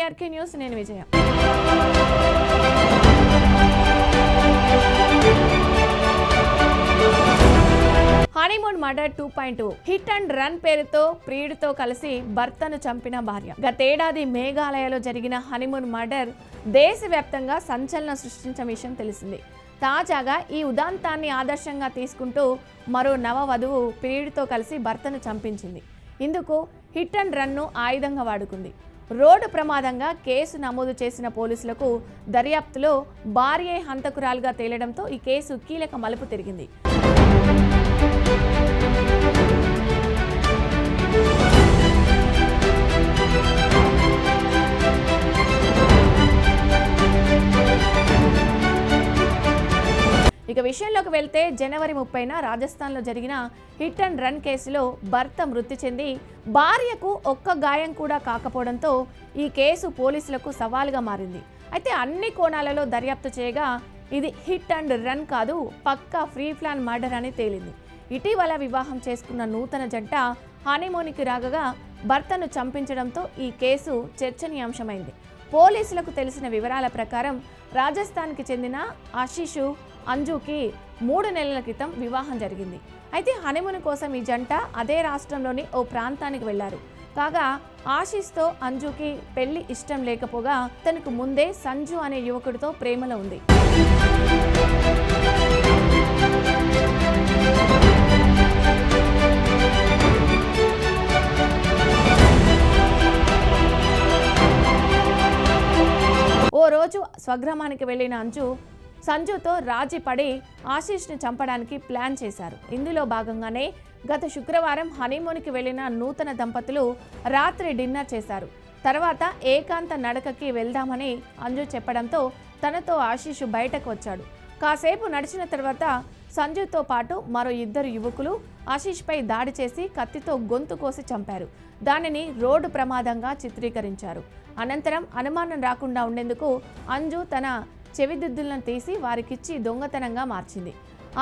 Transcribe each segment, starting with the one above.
KRK news, నేను Vijaya. Honeymoon murder 2.2 hit and run పేరుతో ప్రియుడితో కలిసి భర్తను చంపిన భార్య. గతేడాది మేఘాలయలో జరిగిన హనీమూన్ మర్డర్ దేశవ్యాప్తంగా సంచలనం సృష్టించిన విషయం తెలిసింది. తాజాగా ఈ ఉదాంతాన్ని ఆదర్శంగా తీసుకుంటూ మరో నవవధువు ప్రియుడితో కలిసి భర్తను చంపించింది. ఇందుకు హిట్ అండ్ రన్ను ఆయుధంగా వాడుకుంది. రోడ్డు ప్రమాదంగా కేసు నమోదు చేసిన పోలీసులకు దర్యాప్తులో భార్యే హంతకురాలుగా తేలడంతో ఈ కేసు కీలక మలుపు తిరిగింది. ఇక విషయంలోకి వెళ్తే జనవరి 30న రాజస్థాన్లో జరిగిన హిట్ అండ్ రన్ కేసులో భర్త మృతి చెంది భార్యకు ఒక్క గాయం కూడా కాకపోవడంతో ఈ కేసు పోలీసులకు సవాలుగా మారింది. అయితే అన్ని కోణాలలో దర్యాప్తు చేయగా ఇది హిట్ అండ్ రన్ కాదు, పక్కా ఫ్రీ ప్లాన్ మర్డర్ అని తేలింది. ఇటీవల వివాహం చేసుకున్న నూతన జంట హనీమూన్కి రాగగా భర్తను చంపించడంతో ఈ కేసు చర్చనీయాంశమైంది. పోలీసులకు తెలిసిన వివరాల ప్రకారం రాజస్థాన్కి చెందిన ఆశీష్ అంజుకి 3 నెలల క్రితం వివాహం జరిగింది. అయితే హనీమూన్ కోసం ఈ జంట అదే రాష్ట్రంలోని ఓ ప్రాంతానికి వెళ్లారు. కాగా ఆశీష్తో అంజుకి పెళ్లి ఇష్టం లేకపోగా తనకు ముందే సంజు అనే యువకుడితో ప్రేమలో ఉంది. ఓ రోజు స్వగ్రామానికి వెళ్లిన అంజు సంజుతో రాజీ పడి ఆశీష్ని చంపడానికి ప్లాన్ చేశారు. ఇందులో భాగంగానే గత శుక్రవారం హనీమూన్కి వెళ్లిన నూతన దంపతులు రాత్రి డిన్నర్ చేశారు. తర్వాత ఏకాంత నడకకి వెళ్దామని అంజు చెప్పడంతో తనతో ఆశీష్ బయటకు వచ్చాడు. కాసేపు నడిచిన తర్వాత సంజుతో పాటు మరో 2 యువకులు ఆశీష్పై దాడి చేసి కత్తితో గొంతు కోసి చంపారు. దానిని రోడ్డు ప్రమాదంగా చిత్రీకరించారు. అనంతరం అనుమానం రాకుండా ఉండేందుకు అంజు తన చెవిదిద్దులను తీసి వారికిచ్చి దొంగతనంగా మార్చింది.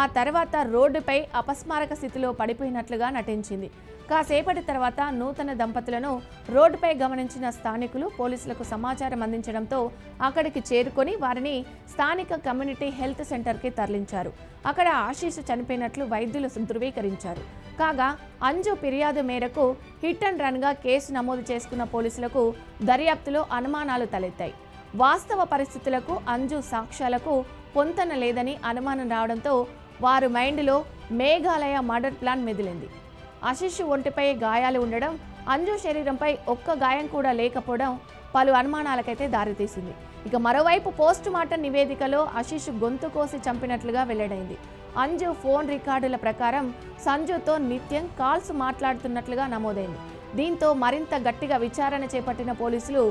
ఆ తర్వాత రోడ్డుపై అపస్మారక స్థితిలో పడిపోయినట్లుగా నటించింది. కాసేపటి తర్వాత నూతన దంపతులను రోడ్డుపై గమనించిన స్థానికులు పోలీసులకు సమాచారం అందించడంతో అక్కడికి చేరుకొని వారిని స్థానిక కమ్యూనిటీ హెల్త్ సెంటర్కి తరలించారు. అక్కడ ఆశీష్ చనిపోయినట్లు వైద్యులు ధృవీకరించారు. కాగా అంజు ఫిర్యాదు మేరకు హిట్ అండ్ రన్గా కేసు నమోదు చేసుకున్న పోలీసులకు దర్యాప్తులో అనుమానాలు తలెత్తాయి. వాస్తవ పరిస్థితులకు అంజు సాక్ష్యాలకు పొంతన లేదని అనుమానం రావడంతో వారి మైండ్లో మేఘాలయ మర్డర్ ప్లాన్ మెదిలింది. ఆశీష్ ఒంటిపై గాయాలు ఉండడం, అంజు శరీరంపై ఒక్క గాయం కూడా లేకపోవడం పలు అనుమానాలకైతే దారితీసింది. ఇక మరోవైపు పోస్ట్ మార్టం నివేదికలో ఆశీష్ గొంతు కోసి చంపినట్లుగా వెల్లడైంది. అంజు ఫోన్ రికార్డుల ప్రకారం సంజుతో నిత్యం కాల్స్ మాట్లాడుతున్నట్లుగా నమోదైంది. దీంతో మరింత గట్టిగా విచారణ చేపట్టిన పోలీసులు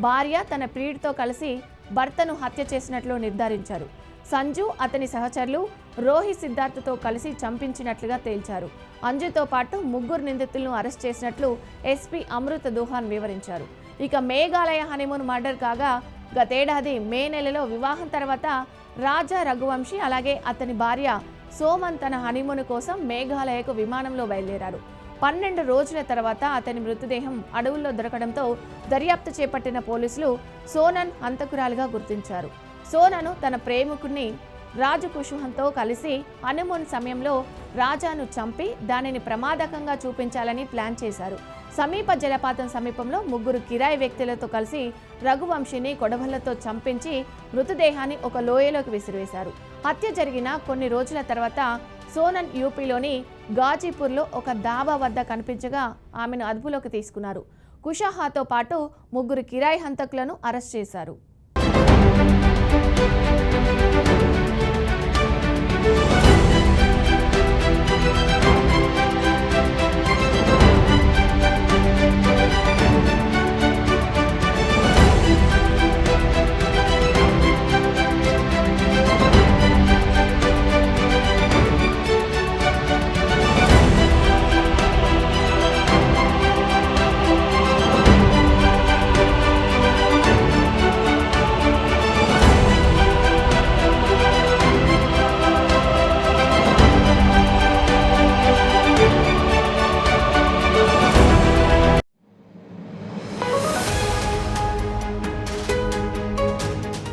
భార్య తన ప్రియుడితో కలిసి భర్తను హత్య చేసినట్లు నిర్ధారించారు. సంజు అతని సహచరులు రోహిత్ సిద్ధార్థతో కలిసి చంపించినట్లుగా తేల్చారు. అంజుతో పాటు 3 నిందితులను అరెస్ట్ చేసినట్లు ఎస్పీ అమృత దోహాన్ వివరించారు. ఇక మేఘాలయ హనీమూన్ మర్డర్ కాగా గతేడాది మే నెలలో వివాహం తర్వాత రాజా రఘువంశీ అలాగే అతని భార్య సోమన్ తన హనీమూన్ కోసం మేఘాలయకు విమానంలో బయలుదేరారు. 12 రోజుల తర్వాత అతని మృతదేహం అడవుల్లో దొరకడంతో దర్యాప్తు చేపట్టిన పోలీసులు సోనన్ హంతకురాలుగా గుర్తించారు. సోనను తన ప్రేమికుడిని రాజు కుషుహంతో కలిసి హనీమూన్ సమయంలో రాజాను చంపి దానిని ప్రమాదకంగా చూపించాలని ప్లాన్ చేశారు. సమీప జలపాతం సమీపంలో 3 కిరాయి వ్యక్తులతో కలిసి రఘువంశీని కొడవళ్లతో చంపించి మృతదేహాన్ని ఒక లోయలోకి విసిరివేశారు. హత్య జరిగిన కొన్ని రోజుల తర్వాత సోనన్ యూపీలోని గాజీపూర్లో ఒక దాబా వద్ద కనిపించగా ఆమెను అదుపులోకి తీసుకున్నారు. కుషాహాతో పాటు 3 కిరాయి హంతకులను అరెస్ట్ చేశారు.